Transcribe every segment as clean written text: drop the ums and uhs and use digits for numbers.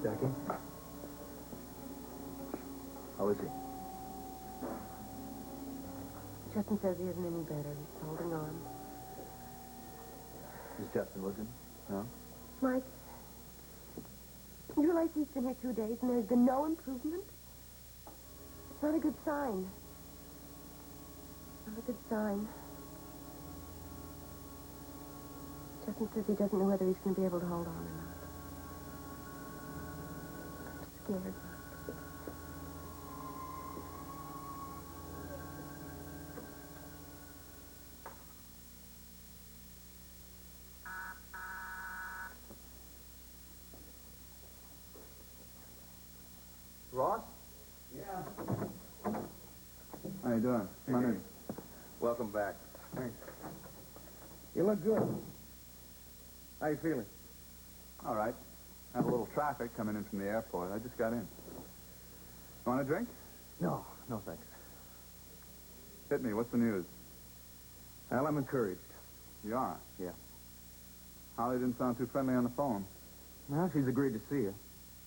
Jackie? How is he? Justin says he isn't any better. He's holding on. Is Justin with him? No? Mike, you realize he's been here 2 days and there's been no improvement? It's not a good sign. Not a good sign. Justin says he doesn't know whether he's going to be able to hold on or not. I'm scared. Ross? Yeah. How you doing? Come on in. Welcome back. Thanks. You look good. How you feeling? All right. Had a little traffic coming in from the airport. I just got in. Want a drink? No, thanks. Hit me. What's the news? Well, I'm encouraged. You are? Yeah. Holly didn't sound too friendly on the phone. Well, she's agreed to see you,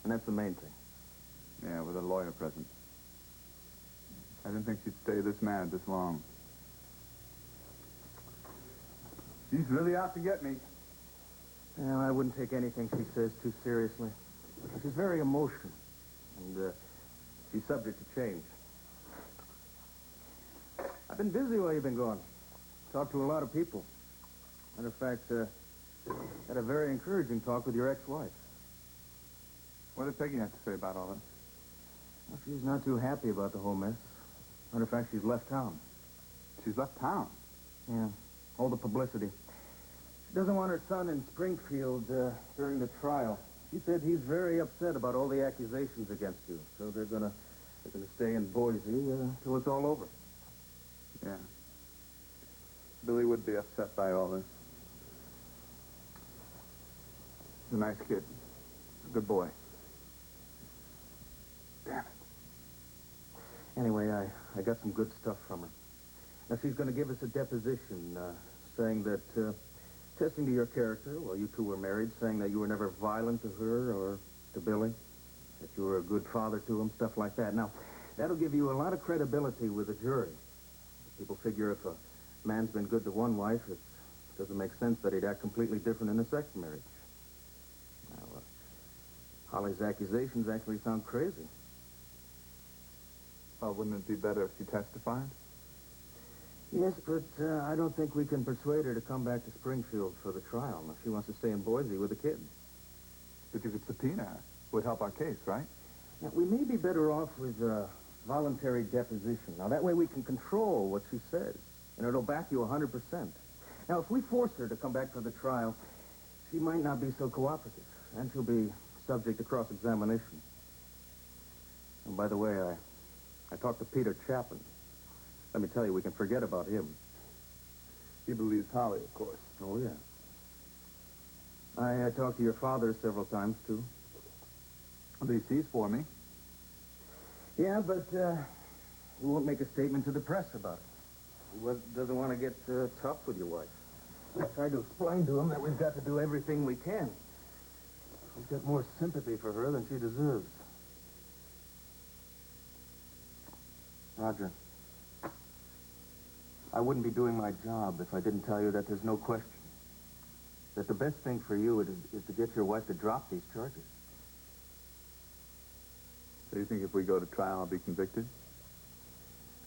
and that's the main thing. Yeah, with a lawyer present. I didn't think she'd stay this mad this long. She's really out to get me. Well, I wouldn't take anything she says too seriously. She's very emotional, and she's subject to change. I've been busy while you've been gone. Talked to a lot of people. Matter of fact, had a very encouraging talk with your ex-wife. What did Peggy have to say about all this? Well, she's not too happy about the whole mess. Matter of fact, she's left town. She's left town. Yeah, all the publicity. She doesn't want her son in Springfield during the trial. She said he's very upset about all the accusations against you, so they're gonna stay in Boise till it's all over. Yeah. Billy would be upset by all this. He's a nice kid. A good boy. Damn it. Anyway, I got some good stuff from her. Now, she's going to give us a deposition saying that, testing to your character while you two were married, saying that you were never violent to her or to Billy, that you were a good father to him, stuff like that. Now, that'll give you a lot of credibility with the jury. People figure if a man's been good to one wife, it doesn't make sense that he'd act completely different in a second marriage. Now, Holly's accusations actually sound crazy. Well, wouldn't it be better if she testified? Yes, but I don't think we can persuade her to come back to Springfield for the trial. Now, she wants to stay in Boise with the kids. But you could subpoena her. Would help our case, right? Now, we may be better off with voluntary deposition. Now, that way we can control what she says, and it'll back you 100%. Now, if we force her to come back for the trial, she might not be so cooperative, and she'll be subject to cross-examination. And by the way, I talked to Peter Chapman. Let me tell you, we can forget about him. He believes Holly, of course. Oh, yeah. I talked to your father several times, too. At least he's for me. Yeah, but he won't make a statement to the press about it. He doesn't want to get tough with your wife. I tried to explain to him that we've got to do everything we can. We've got more sympathy for her than she deserves. Roger, I wouldn't be doing my job if I didn't tell you that there's no question that the best thing for you is to get your wife to drop these charges. So you think if we go to trial, I'll be convicted?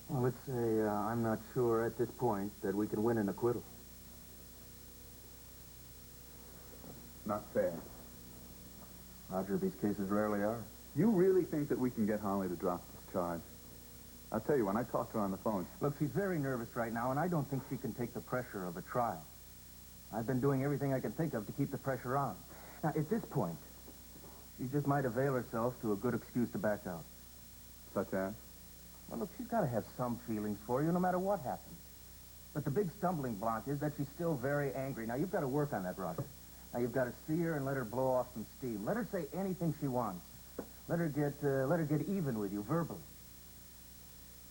Well, let's say I'm not sure at this point that we can win an acquittal. Not fair. Roger, these cases rarely are. You really think that we can get Holly to drop this charge? I'll tell you, when I talked to her on the phone... Look, she's very nervous right now, and I don't think she can take the pressure of a trial. I've been doing everything I can think of to keep the pressure on. Now, at this point, she just might avail herself to a good excuse to back out. Such as? Well, look, she's got to have some feelings for you, no matter what happens. But the big stumbling block is that she's still very angry. Now, you've got to work on that, Roger. Now, you've got to see her and let her blow off some steam. Let her say anything she wants. Let her get even with you verbally.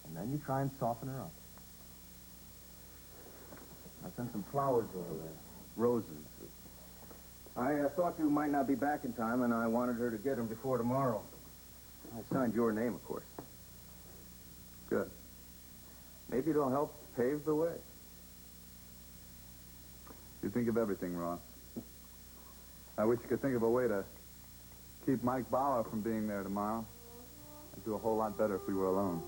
And then you try and soften her up. I sent some flowers over there. Roses. I thought you might not be back in time, and I wanted her to get him before tomorrow. I signed your name, of course. Good. Maybe it'll help pave the way. You think of everything, Ross. I wish you could think of a way to keep Mike Bauer from being there tomorrow. I'd do a whole lot better if we were alone.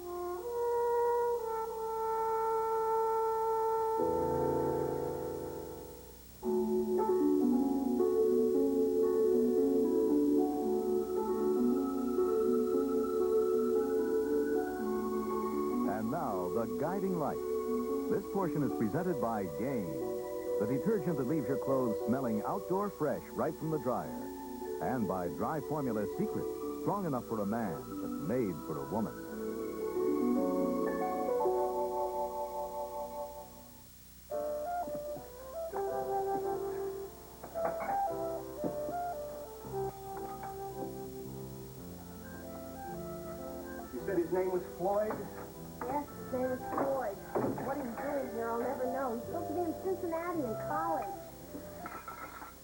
And now, the guiding light. This portion is presented by Gain, the detergent that leaves your clothes smelling outdoor fresh right from the dryer. And by Dry Formula Secret, strong enough for a man, but made for a woman. You said his name was Floyd? Yes, his name is Floyd. What he's doing here, I'll never know. He's supposed to be in Cincinnati in college.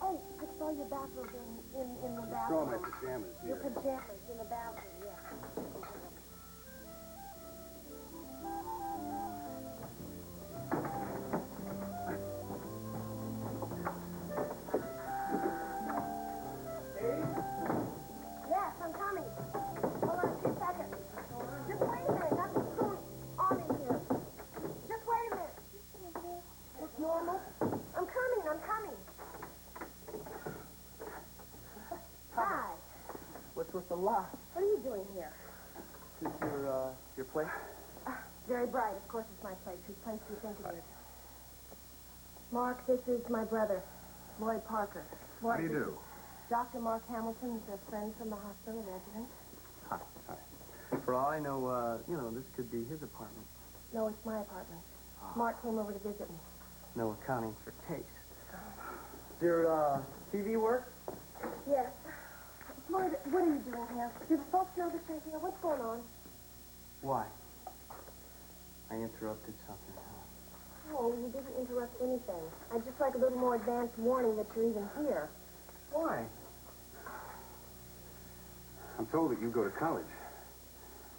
Oh, I saw your bathrobe in the bathroom. Throw my pajamas Your here. pajamas in the bathroom, yes. Yes, I'm coming. Hold on 2 seconds. Just wait a minute. Nothing's going on in here. Just wait a minute. It's normal. I'm coming. Hi. What's with the lock? What are you doing here? Is this your place? Very bright. Of course it's my place. Whose place do you think it is? Mark, this is my brother, Lloyd Parker. How do you do? Dr. Mark Hamilton's a friend from the hospital resident. Hi. For all I know, this could be his apartment. No, it's my apartment. Mark came over to visit me. No accounting for taste. Is there, TV work? Yes. Lloyd, what are you doing here? Do the folks know that you're here? What's going on? Why? I interrupted something, huh? Oh, you didn't interrupt anything. I'd just like a little more advance warning that you're even here. Why? I'm told that you go to college.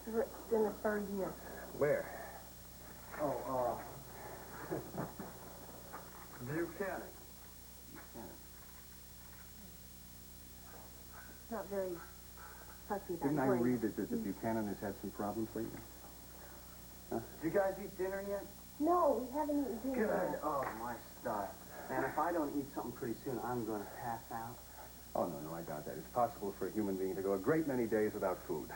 It's in the 3rd year. Where? Oh, Buchanan. Not very fussy about Didn't I grades. read that Buchanan has had some problems lately? Did you guys eat dinner yet? No, we haven't eaten dinner Good. yet. Oh, my star. Man, if I don't eat something pretty soon, I'm going to pass out. Oh, no, I doubt that. It's possible for a human being to go a great many days without food,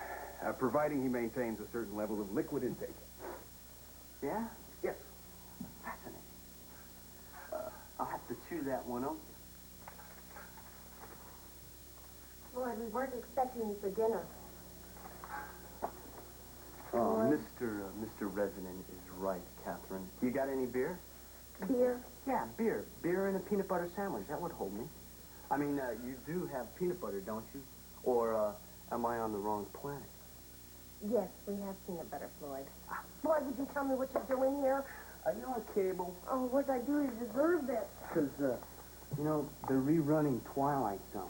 providing he maintains a certain level of liquid intake. Yeah? Yes. Fascinating. I'll have to chew that one open. Lloyd, we weren't expecting you for dinner. Oh, Mr. Resident is right, Catherine. You got any beer? Beer? Yeah, beer. Beer and a peanut butter sandwich. That would hold me. I mean, you do have peanut butter, don't you? Or, am I on the wrong planet? Yes, we have peanut butter, Floyd. Floyd, would you tell me what you're doing here? Are you on cable? Oh, what did I do to deserve this? Because, they're rerunning Twilight Zone.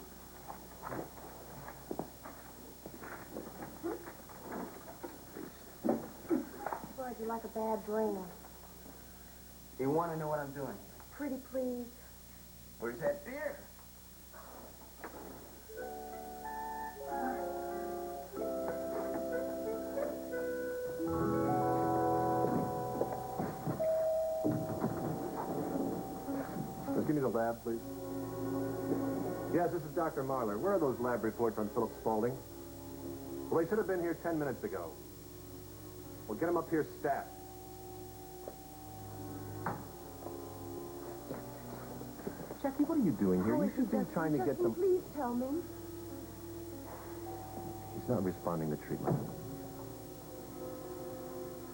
Floyd, you're like a bad dream. You want to know what I'm doing? Pretty please. Where's that beer? Just give me the lab, please. Yes, this is Dr. Marler. Where are those lab reports on Phillip Spaulding? Well, they should have been here 10 minutes ago. Well, get them up here stat. Jackie, what are you doing here? Oh, You should be Justin, trying to get Justin, some... please tell me. He's not responding to treatment.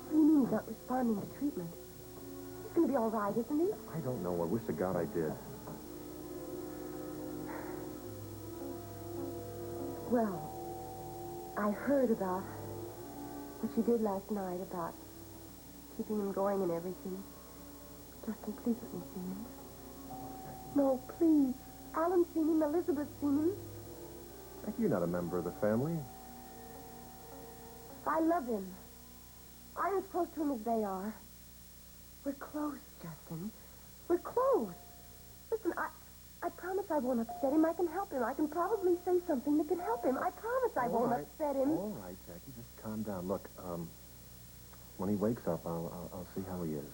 What do you mean he's not responding to treatment? He's going to be all right, isn't he? I don't know. I wish to God I did. Well, I heard about what you did last night about keeping him going and everything. Justin, please let me see him. No, please. Alan's seen him. Elizabeth's seen him. You're not a member of the family. I love him. I'm as close to him as they are. We're close, Justin. We're close. Listen, I promise I won't upset him. I can help him. I can probably say something that can help him. I promise I won't upset him. All right, Jackie, just calm down. Look, when he wakes up, I'll see how he is.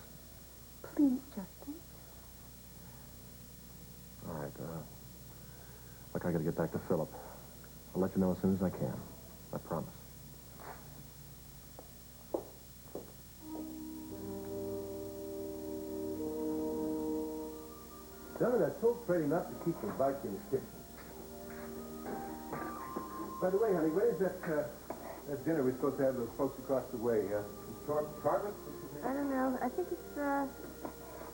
Please, Justin. All right, look, I gotta get back to Phillip. I'll let you know as soon as I can. I promise. Darling, I told Freddie not to keep the bike in his kitchen. By the way, honey, when is that dinner we're supposed to have with those folks across the way? Target? I don't know. I think it's,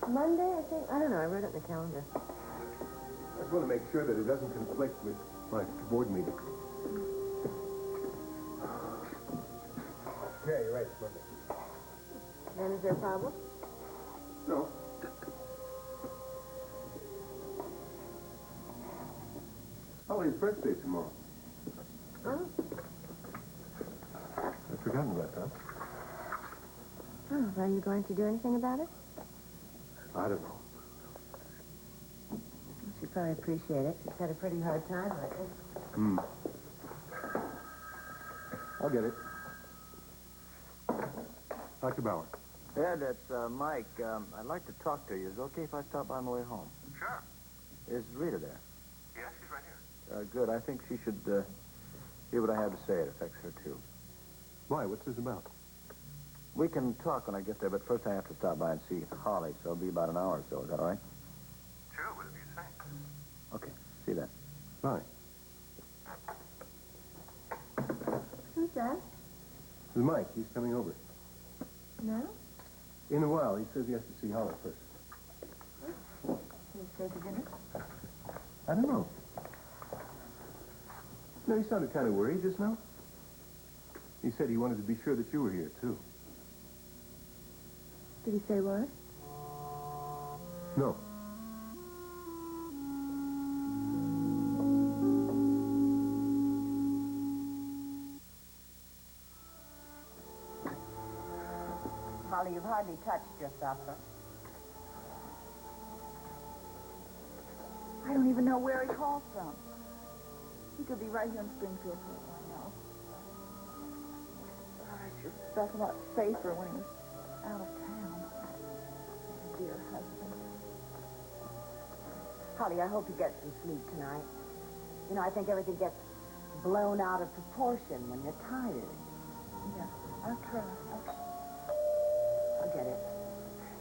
Monday, I think. I don't know. I wrote it in the calendar. I just want to make sure that it doesn't conflict with my board meeting. Yeah, you're right. It's Monday. Then is there a problem? No. Holly's birthday tomorrow. Oh. I've forgotten about that. Oh, are you going to do anything about it? I don't know. She'd probably appreciate it. She's had a pretty hard time lately. I'll get it. Dr. Bauer. Ed, that's Mike. I'd like to talk to you. Is it okay if I stop by on the way home? Sure. Is Rita there? Yes, she's right here. Good. I think she should hear what I have to say. It affects her, too. Why? What's this about? We can talk when I get there, but first I have to stop by and see Holly, so it'll be about an hour or so. Is that all right? Sure, whatever you say. Okay. See you then. Bye. Who's that? This is Mike. He's coming over. No? In a while. He says he has to see Holly first. Can you stay for dinner? I don't know. No, he sounded kind of worried just now. He said he wanted to be sure that you were here, too. Did he say what? No. Holly, you've hardly touched your supper. I don't even know where he called from. He could be right here in Springfield for all I know. I sure felt a lot safer when he was out of town. Dear husband. Holly, I hope you get some sleep tonight. You know, I think everything gets blown out of proportion when you're tired. Yeah, I'll try. I'll get it.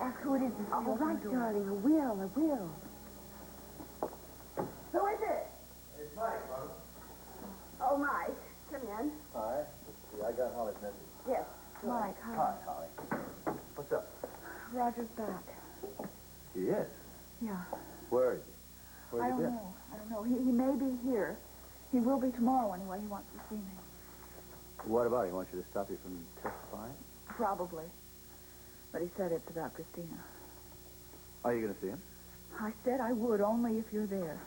Ask who it is. All right, darling. I will. Who is it? It's Mike, Mom. Oh, Mike. Come in. Hi. Yeah, I got Holly's message. Yes. Mike, Hi, hi. Holly. What's up? Roger's back. He is. Yeah. Where is he? Where's I he don't been? know. I don't know. He may be here. He will be tomorrow anyway. He wants to see me. What about it? He wants you to stop you from testifying? Probably. But he said it's about Christina. Are you going to see him? I said I would, only if you're there.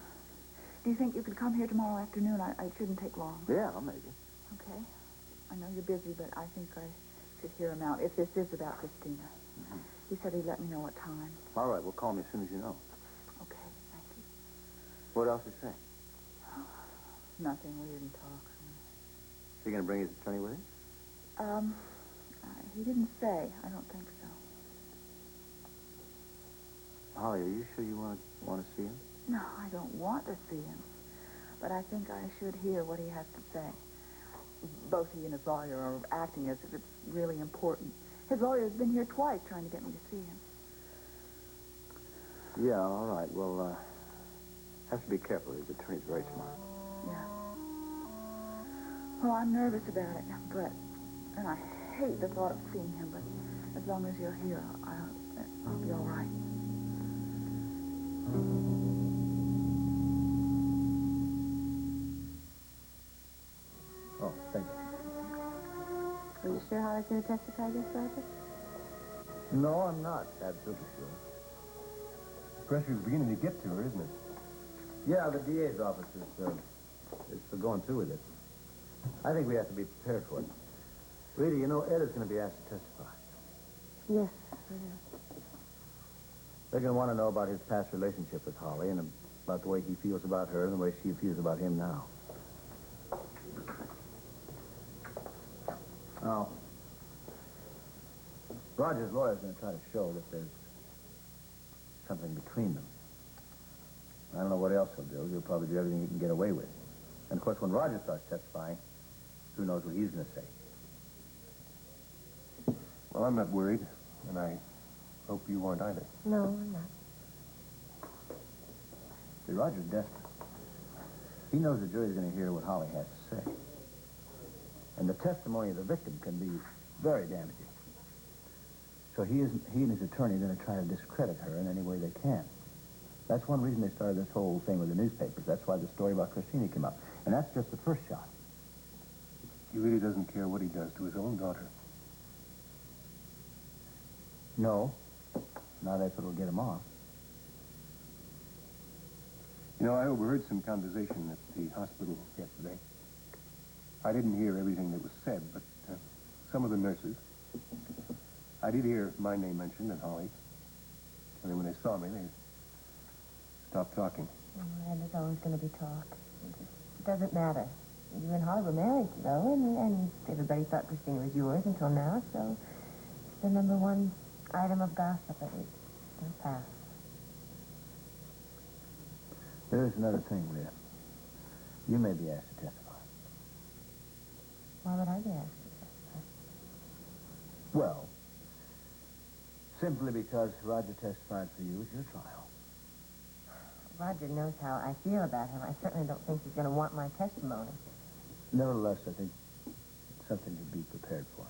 Do you think you could come here tomorrow afternoon? It shouldn't take long. Yeah, I'll make it. Okay. I know you're busy, but I think I should hear him out, if this is about Christina. He said he'd let me know what time. All right, well, call me as soon as you know. Okay, thank you. What else did he say? Nothing. We didn't talk. Is he going to bring his attorney with him? He didn't say. I don't think so. Holly, are you sure you want to see him? No, I don't want to see him. But I think I should hear what he has to say. Both he and his lawyer are acting as if it's really important. His lawyer's been here twice trying to get me to see him. Yeah, all right. Well, have to be careful. His attorney's very smart. Yeah. Well, I'm nervous about it, and I hate the thought of seeing him, but as long as you're here, I'll be all right. Oh, thank you. Are you sure Holly's going to testify against Roger? No, I'm not absolutely sure. The pressure's beginning to get to her, isn't it? Yeah, the DA's office is for going through with it. I think we have to be prepared for it. Rita, you know, Ed is going to be asked to testify. Yes. They're going to want to know about his past relationship with Holly and about the way he feels about her and the way she feels about him now. Now, Roger's lawyer's going to try to show that there's something between them. I don't know what else he'll do. He'll probably do everything he can get away with. And, of course, when Roger starts testifying, who knows what he's going to say. Well, I'm not worried, and I hope you aren't either. No, I'm not. See, Roger's desperate. He knows the jury's going to hear what Holly has to say. And the testimony of the victim can be very damaging. So he and his attorney are going to try to discredit her in any way they can. That's one reason they started this whole thing with the newspapers. That's why the story about Christina came up. And that's just the first shot. He really doesn't care what he does to his own daughter. No. Not if it'll get him off. You know, I overheard some conversation at the hospital yesterday. I didn't hear everything that was said, but some of the nurses, I did hear my name mentioned and Holly's. And then when they saw me, they stopped talking. Oh, and there's always going to be talk. It doesn't matter. You and Holly were married, though, and everybody thought Christina was yours until now, so it's the number one item of gossip, at least. It'll pass. There is another thing, Rita. You may be asked to testify. Why would I be asked to testify? Well, simply because Roger testified for you at your trial. Roger knows how I feel about him. I certainly don't think he's going to want my testimony. Nevertheless, I think it's something to be prepared for.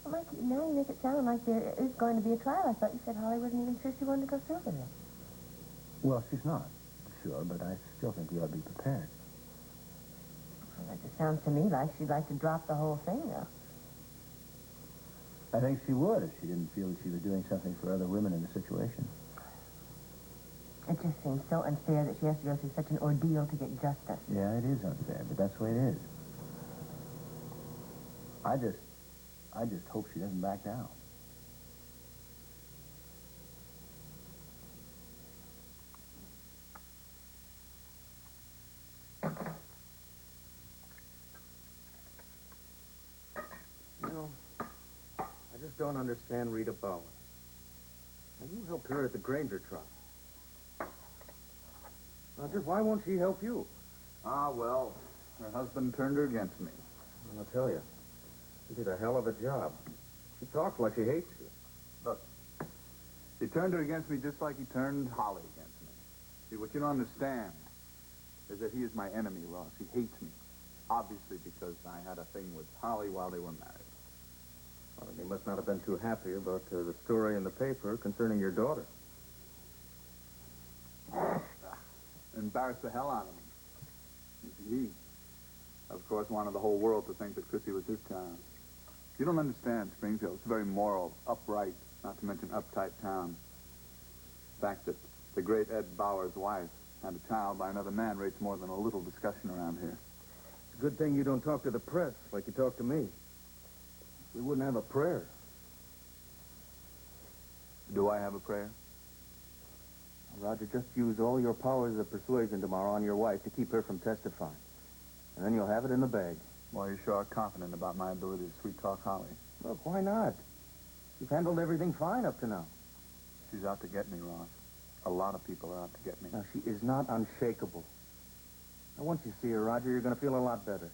Well, Mike, now you make it sound like there is going to be a trial. I thought you said Holly wasn't even sure she wanted to go through with it. Well, she's not sure, but I still think we ought to be prepared. Well, that just sounds to me like she'd like to drop the whole thing, though. I think she would if she didn't feel that she was doing something for other women in the situation. It just seems so unfair that she has to go through such an ordeal to get justice. Yeah, it is unfair, but that's the way it is. I just hope she doesn't back down. You know, I just don't understand Rita Bowen. Now, you helped her at the Granger trial. Now, just why won't she help you? Ah, well, her husband turned her against me. I'll tell you, she did a hell of a job. She talks like she hates you. Look, he turned her against me just like he turned Holly against me. See, what you don't understand is that he is my enemy, Ross. He hates me. Obviously because I had a thing with Holly while they were married. Well, he must not have been too happy about the story in the paper concerning your daughter. Embarrassed the hell out of me. He, of course, wanted the whole world to think that Chrissy was his child. You don't understand Springfield. It's a very moral, upright, not to mention uptight town. The fact that the great Ed Bauer's wife had a child by another man rates more than a little discussion around here. It's a good thing you don't talk to the press like you talk to me. We wouldn't have a prayer. Do I have a prayer? Roger, just use all your powers of persuasion tomorrow on your wife to keep her from testifying. And then you'll have it in the bag. Well, you sure are confident about my ability to sweet-talk Holly. Look, why not? You've handled everything fine up to now. She's out to get me, Ross. A lot of people are out to get me. Now, she is not unshakable. Now, once you see her, Roger, you're going to feel a lot better.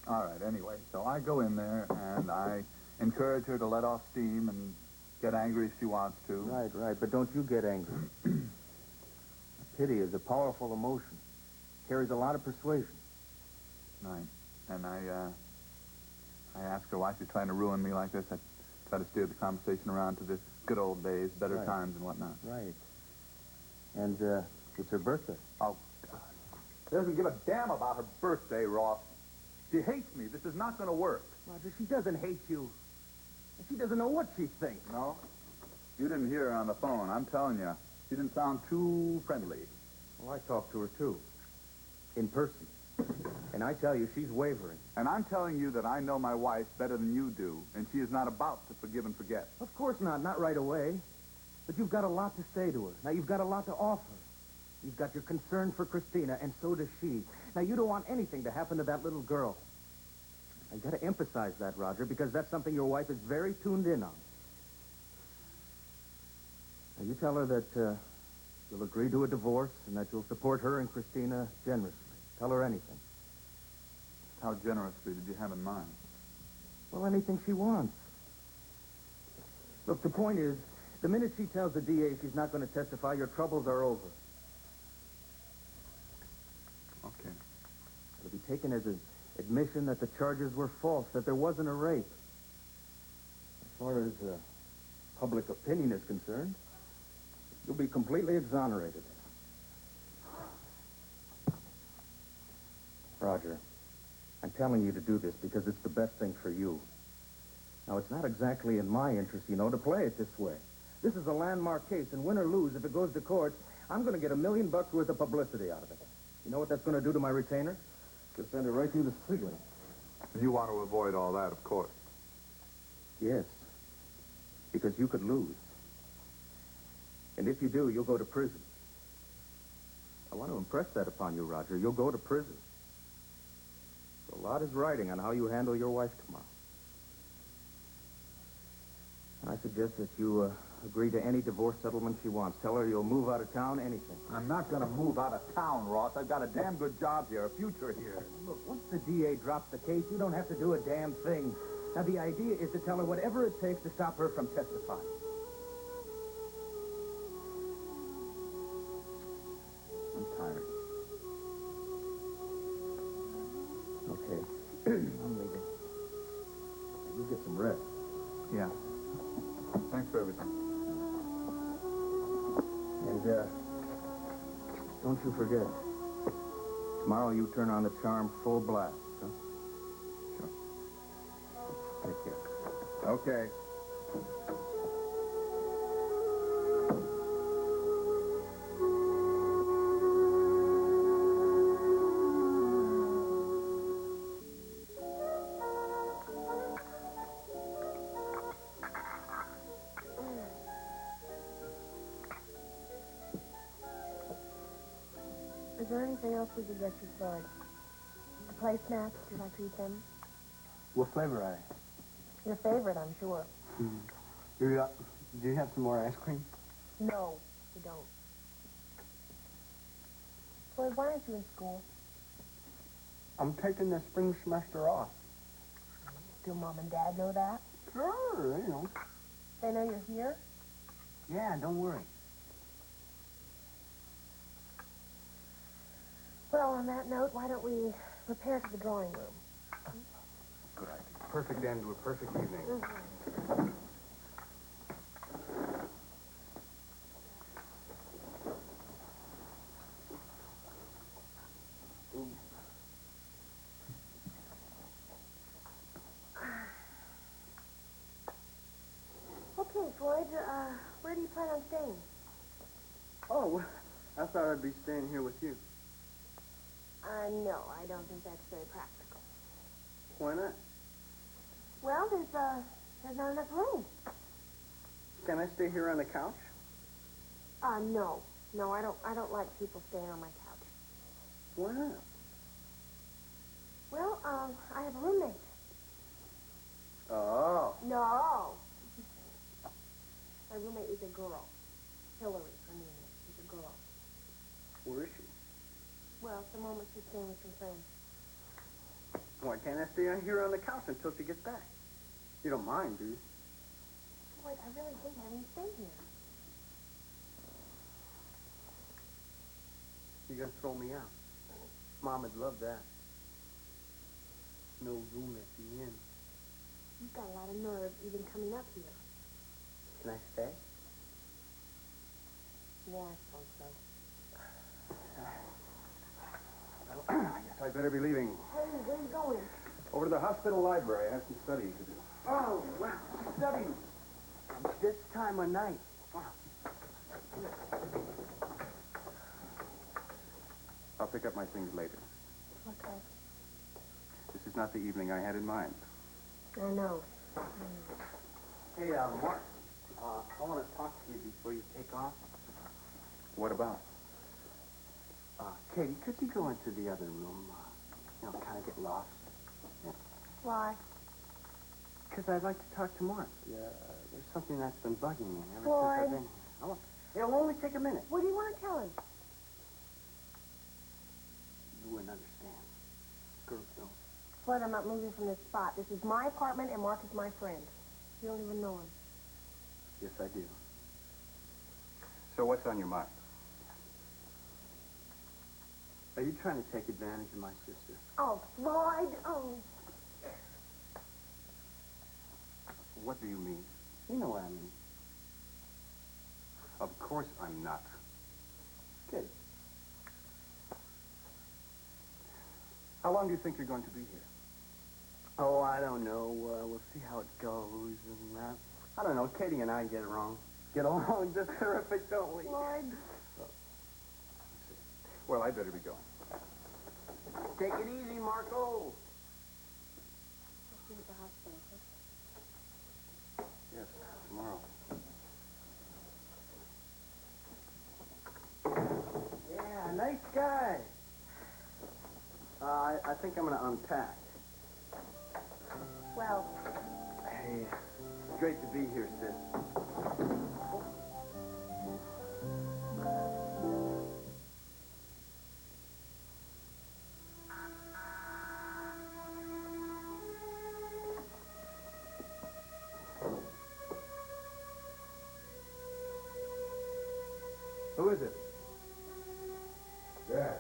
All right, anyway, so I go in there, and I encourage her to let off steam and get angry if she wants to. Right, but don't you get angry. Pity is a powerful emotion. Carries a lot of persuasion. Right, and I ask her why she's trying to ruin me like this. I try to steer the conversation around to the good old days, better times and whatnot. Right. And, it's her birthday. Oh, God. She doesn't give a damn about her birthday, Ross. She hates me. This is not going to work. Roger, she doesn't hate you. She doesn't know what she thinks. No? You didn't hear her on the phone. I'm telling you. She didn't sound too friendly. Well, I talked to her, too. In person. And I tell you, she's wavering. And I'm telling you that I know my wife better than you do, and she is not about to forgive and forget. Of course not right away. But you've got a lot to say to her. Now, you've got a lot to offer. You've got your concern for Christina, and so does she. Now, you don't want anything to happen to that little girl. Now, you got to emphasize that, Roger, because that's something your wife is very tuned in on. Now, you tell her that you'll agree to a divorce and that you'll support her and Christina generously. Tell her anything. How generously did you have in mind? Well, anything she wants. Look, the point is, the minute she tells the DA she's not going to testify, your troubles are over. Okay. It'll be taken as an admission that the charges were false, that there wasn't a rape. As far as public opinion is concerned, you'll be completely exonerated. Roger, I'm telling you to do this because it's the best thing for you. Now, it's not exactly in my interest, to play it this way. This is a landmark case, and win or lose, if it goes to court, I'm going to get $1 million worth of publicity out of it. You know what that's going to do to my retainer? It'll send it right through the ceiling. You want to avoid all that, of course. Yes, because you could lose. And if you do, you'll go to prison. I want to impress that upon you, Roger. You'll go to prison. So a lot is riding on how you handle your wife tomorrow. I suggest that you agree to any divorce settlement she wants. Tell her you'll move out of town, anything. I'm not going to move out of town, Ross. I've got a damn good job here, a future here. Look, once the DA drops the case, you don't have to do a damn thing. Now, the idea is to tell her whatever it takes to stop her from testifying. I'm tired. Okay. I'm leaving. You get some rest. Yeah. Thanks for everything. And, don't you forget. Tomorrow you turn on the charm full blast, huh? Sure. Take care. Okay. Is there anything else we could get you, Floyd? The placemats, would you like to eat them? What flavor are they? Your favorite, I'm sure. Do you have some more ice cream? No, we don't. Floyd, why aren't you in school? I'm taking the spring semester off. Do Mom and Dad know that? Sure, They know you're here? Yeah, don't worry. Well, on that note, why don't we repair to the drawing room? Good idea. Perfect end to a perfect evening. Mm-hmm. Okay, Floyd, where do you plan on staying? Oh, I thought I'd be staying here with you. No, I don't think that's very practical. Why not? Well, there's not enough room. Can I stay here on the couch? No. No, I don't like people staying on my couch. Why not? Well, I have a roommate. Oh. No. My roommate is a girl. Hillary, her name is. She's a girl. Where is she? Well, at the moment she's staying with some friends. Why can't I stay here on the couch until she gets back? You don't mind, do you? Boy, I really hate having you stay here. You're gonna throw me out. Mom would love that. No room at the inn. You've got a lot of nerve even coming up here. Can I stay? Yeah, I suppose so. I guess I'd better be leaving. Hey, where are you going? Over to the hospital library. I have some studying to do. Oh, wow. Studying. This time of night. Wow. I'll pick up my things later. Okay. This is not the evening I had in mind. I know. Hey, Mark, I want to talk to you before you take off. What about? Katie, could you go into the other room? Kind of get lost. Why? Because I'd like to talk to Mark. There's something that's been bugging me ever since Floyd. I've been here. It'll only take a minute. What do you want to tell him? You wouldn't understand. Girls don't. Floyd, I'm not moving from this spot. This is my apartment, and Mark is my friend. You don't even know him. Yes, I do. So what's on your mind? Are you trying to take advantage of my sister? Oh, Floyd. Oh. What do you mean? You know what I mean. Of course I'm not. Good. How long do you think you're going to be here? Oh, I don't know. We'll see how it goes. And I don't know. Katie and I get along just terrific, don't we? Floyd. Well, I'd better be going. Take it easy, Marco. I'll see you at the hospital. Yes, tomorrow. Yeah, nice guy. I think I'm going to unpack. Well, Hey, great to be here, sis. Who is it? Dad.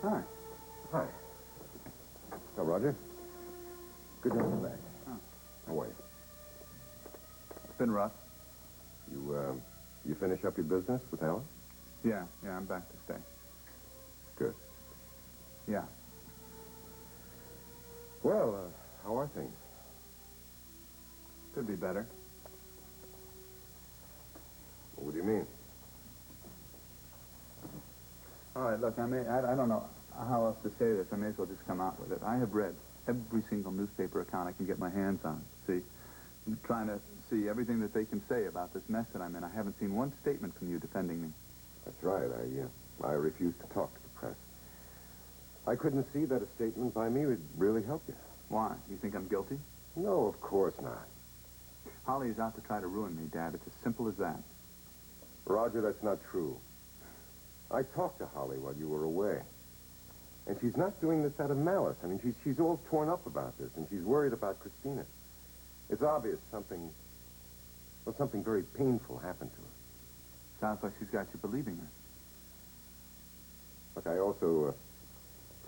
Hi. Hi. Oh, Roger. Good to have you back. Oh. How are you? It's been rough. You finish up your business with Helen? Yeah, I'm back to stay. Good. Yeah. Well, how are things? Could be better. What do you mean? All right, look, I don't know how else to say this. I may as well just come out with it. I have read every single newspaper account I can get my hands on. See, I'm trying to see everything that they can say about this mess that I'm in. I haven't seen one statement from you defending me. That's right. I refuse to talk to the press. I couldn't see that a statement by me would really help you. Why? You think I'm guilty? No, of course not. Holly is out to try to ruin me, Dad. It's as simple as that. Roger, that's not true. I talked to Holly while you were away. And she's not doing this out of malice. I mean, she's all torn up about this, and she's worried about Christina. It's obvious something very painful happened to her. Sounds like she's got you believing her. Look, I also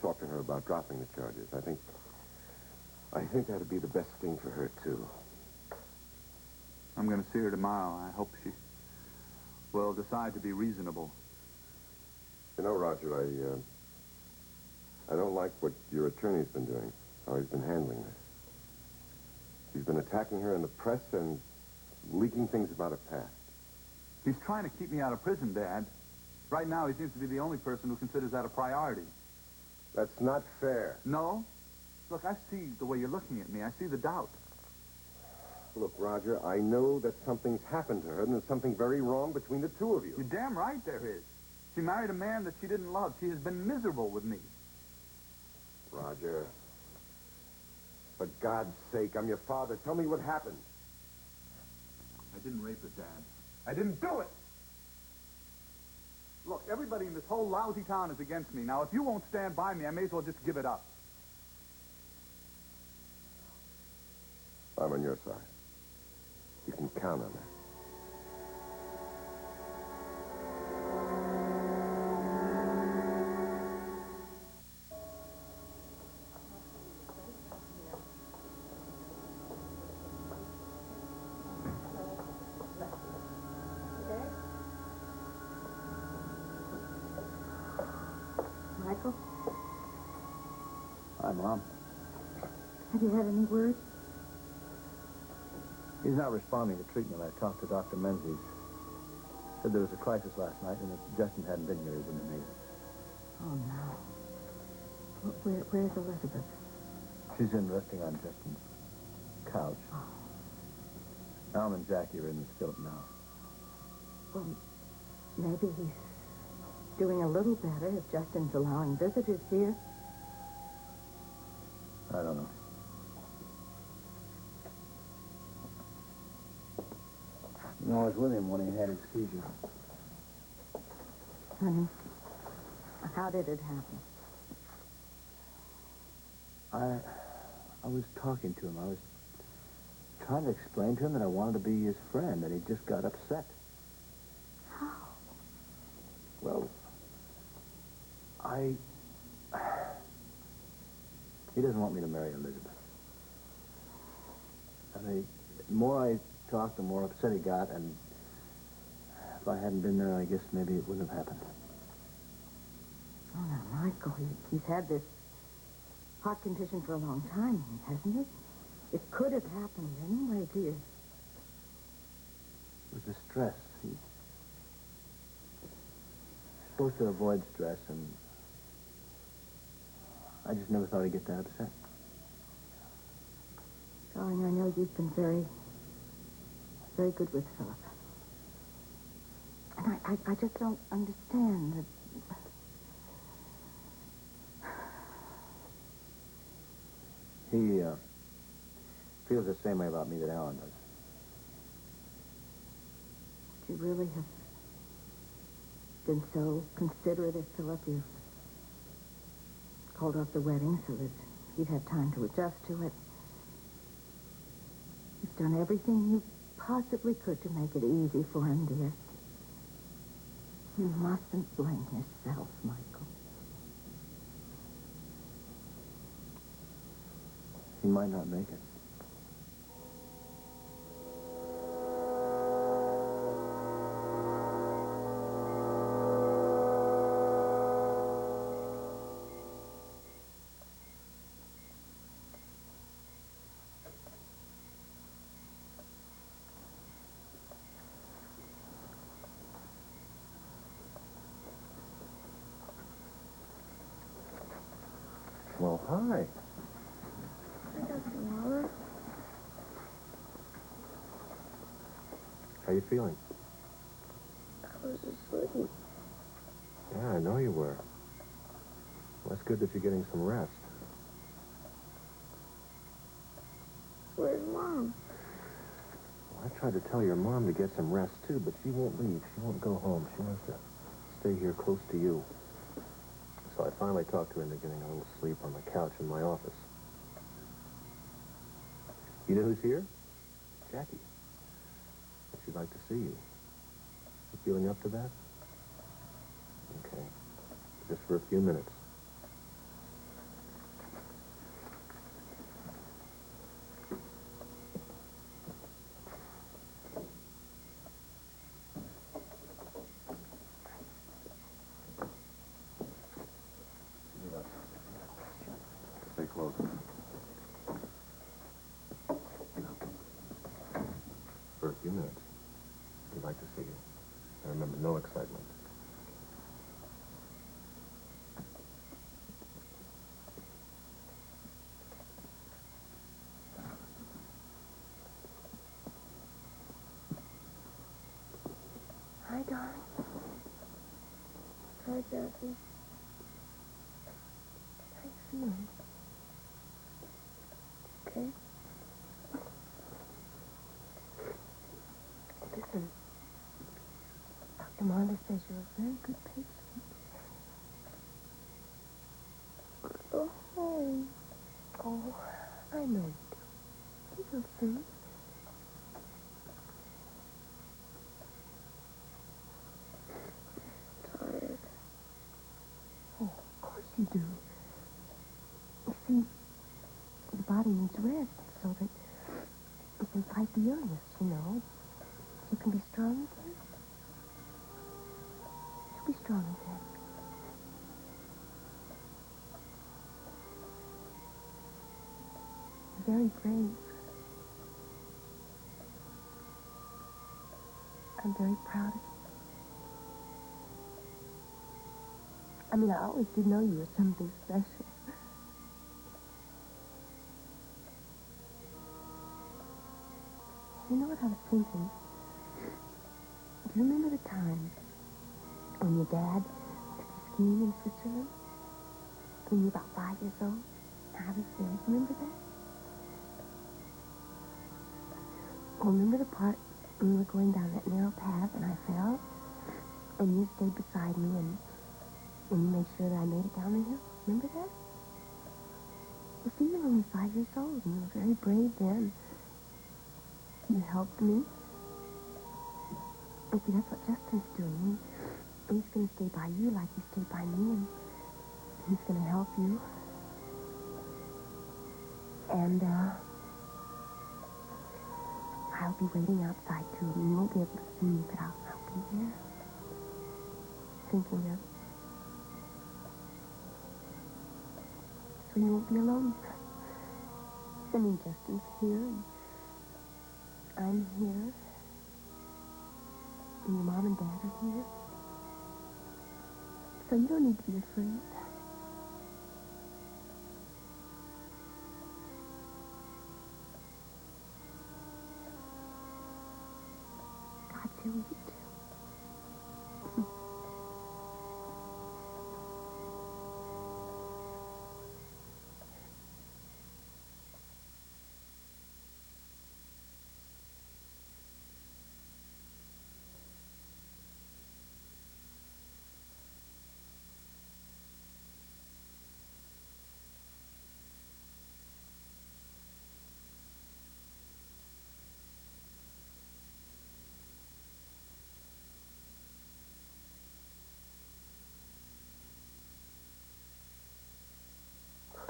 talked to her about dropping the charges. I think that'd be the best thing for her, too. I'm going to see her tomorrow. I hope she will decide to be reasonable. You know, Roger, I don't like what your attorney's been doing, how he's been handling this. He's been attacking her in the press and leaking things about her past. He's trying to keep me out of prison, Dad. Right now, he seems to be the only person who considers that a priority. That's not fair. No? Look, I see the way you're looking at me. I see the doubt. Look, Roger, I know that something's happened to her and there's something very wrong between the two of you. You're damn right there is. She married a man that she didn't love. She has been miserable with me. Roger, for God's sake, I'm your father. Tell me what happened. I didn't rape her, Dad. I didn't do it! Look, everybody in this whole lousy town is against me. Now, if you won't stand by me, I may as well just give it up. I'm on your side. You can count on that. Michael, Hi, Mom. have you had any word? He's not responding to treatment. I talked to Dr. Menzies. Said there was a crisis last night, and if Justin hadn't been here, he wouldn't have made it. Oh, no. Where's Elizabeth? She's in resting on Justin's couch. Oh. Alma and Jackie are in with Phillip now. Well, maybe he's doing a little better if Justin's allowing visitors here. I don't know. No, I was with him when he had his seizure. Honey, how did it happen? I was talking to him. I was trying to explain to him that I wanted to be his friend, and he just got upset. How? Well, he doesn't want me to marry Elizabeth. And the more I talked, the more upset he got, and if I hadn't been there, I guess maybe it wouldn't have happened. Oh, now, Michael, he's had this heart condition for a long time, hasn't it? It could have happened anyway to you. It was the stress. He's supposed to avoid stress, and I just never thought he'd get that upset. Darling, I know you've been very, very good with Phillip. And I just don't understand that... He feels the same way about me that Alan does. You really have been so considerate of Phillip. You've called off the wedding so that he'd have time to adjust to it. You've done everything you possibly could to make it easy for him, dear. You mustn't blame yourself, Michael. He might not make it. Well, hi. How you feeling? I was asleep. Yeah, I know you were. Well, that's good that you're getting some rest. Where's Mom? Well, I tried to tell your mom to get some rest, too, but she won't leave. She won't go home. She wants to stay here close to you. So I finally talked to her into getting a little sleep on the couch in my office. You know who's here? Jackie. She'd like to see you. You feeling up to that? Okay. Just for a few minutes. Stay close. For a few minutes. We'd like to see you. And remember, no excitement. Hi, darling. Hi, Jackie. How you feeling? Okay? Listen, Dr. Marley says you're a very good patient. Go home. Oh, I know you do. You will soon. Tired. Oh, of course you do. You see, the body needs rest so that it can fight the illness, you know. You can be strong again. You'll be strong again. You're very brave. I'm very proud of you. I mean, I always did know you were something special. You know what I was thinking? Do you remember the time when your dad took you skiing in Switzerland? When you were about 5 years old? I was there. Do you remember that? Well, remember the part when we were going down that narrow path and I fell? And you stayed beside me and you made sure that I made it down the hill? Remember that? Well, see, you were only 5 years old and you were very brave then. You helped me. And see, that's what Justin's doing. He's going to stay by you like he stayed by me, and he's going to help you. And, I'll be waiting outside, too. You won't be able to see me, but I'll be there. Thinking of... So you won't be alone. I mean, Justin's here, and I'm here. And your mom and dad are here. So you don't need to be afraid. God be with you, too.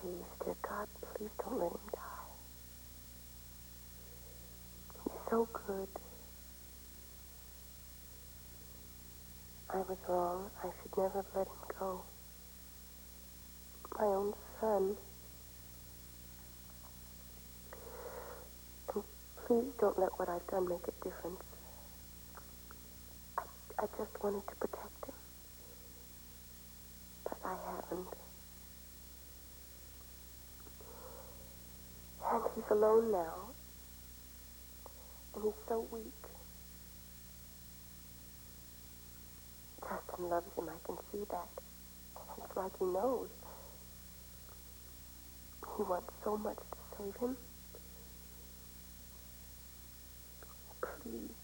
Please, dear God, please don't let him die. He's so good. I was wrong. I should never have let him go. My own son. And please don't let what I've done make a difference. I just wanted to protect him. But I haven't. And he's alone now. And he's so weak. Justin loves him, I can see that. It's like he knows. He wants so much to save him. Please,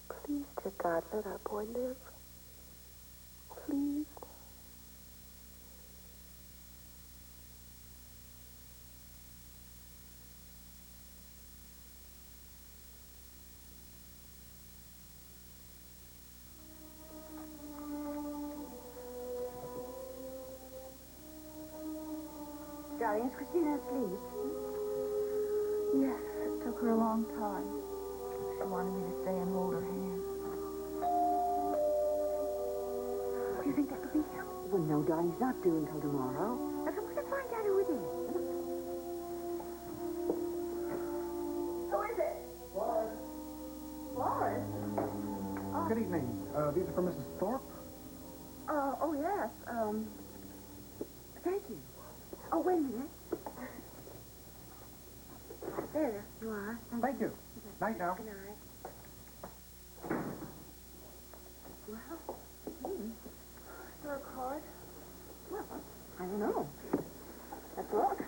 please, dear God, let our boy live. Please. Darling, is Christina asleep? Yes, it took her a long time. She wanted me to stay and hold her hand. Do you think that could be him? Well, no, darling, he's not due until tomorrow. Let's find out who it is. Who is it? Florence? Good evening. These are for Mrs. Thorpe? Oh, yes. Thank you. Oh, wait a minute. There you are. Thank you. Night now. Good night. Well, is there a card? Well, I don't know. Let's look.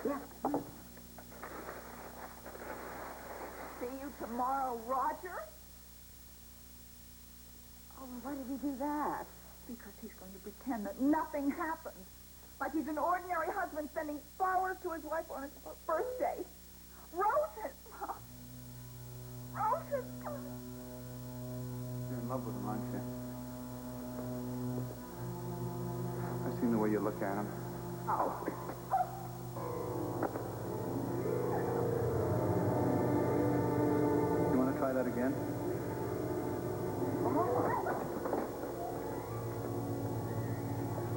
Yeah. See you tomorrow, Roger? Oh, well, why did he do that? Because he's going to pretend that nothing happened. Like he's an ordinary husband sending flowers to his wife on his birthday. Roses, Mom. Roses. You're in love with him, aren't you? I've seen the way you look at him. Oh. You want to try that again?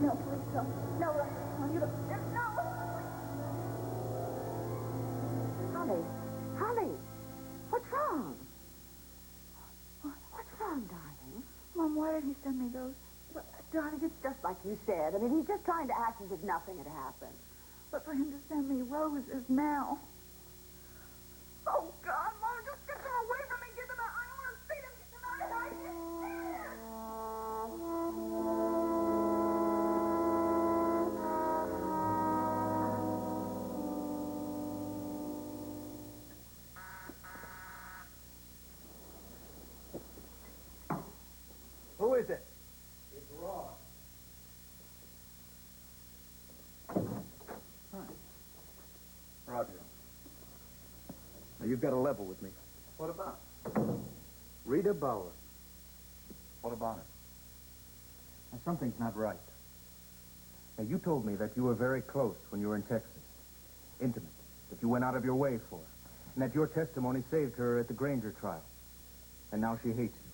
No, please don't. No, you don't. No. Holly, what's wrong? What's wrong, darling? Mom, why did he send me those? Darling, it's just like you said. I mean, he's just trying to act as if nothing had happened. But for him to send me roses now. Oh, God, Mom, just get them away from me. Get them out. I don't want to see them. Get them out of here. I can't stand it. Who is it? It's Rod. Roger. Now, you've got to level with me. What about? Rita Bauer. What about it? Now, something's not right. Now, you told me that you were very close when you were in Texas. Intimate. That you went out of your way for her. And that your testimony saved her at the Granger trial. And now she hates you.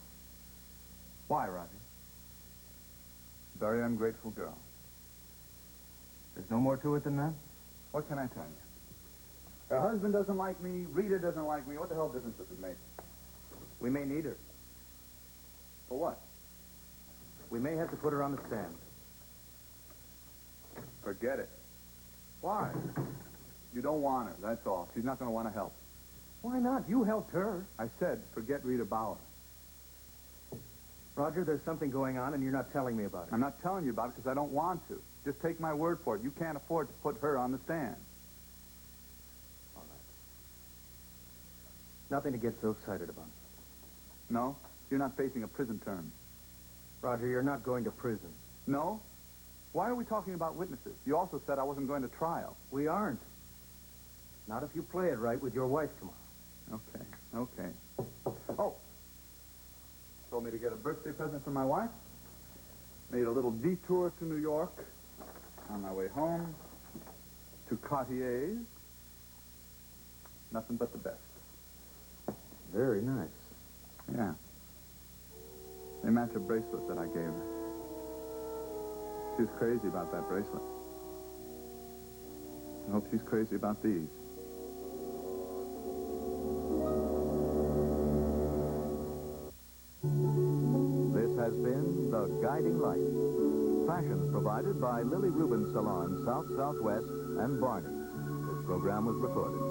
Why, Roger? Very ungrateful girl. There's no more to it than that? What can I tell you? Her husband doesn't like me. Rita doesn't like me. What the hell difference does it make? We may need her. For what? We may have to put her on the stand. Forget it. Why? You don't want her, that's all. She's not going to want to help. Why not? You helped her. I said, forget Rita Bauer. Roger, there's something going on, and you're not telling me about it. I'm not telling you about it because I don't want to. Just take my word for it. You can't afford to put her on the stand. All right. Nothing to get so excited about. No? You're not facing a prison term. Roger, you're not going to prison. No? Why are we talking about witnesses? You also said I wasn't going to trial. We aren't. Not if you play it right with your wife tomorrow. Okay. Oh. Told me to get a birthday present for my wife. Made a little detour to New York. On my way home. To Cartier's. Nothing but the best. Very nice. Yeah. They match a bracelet that I gave her. She was crazy about that bracelet. I hope she's crazy about these. This has been The Guiding Light. Fashions provided by Lily Rubin Salon, South Southwest, and Barney. This program was recorded.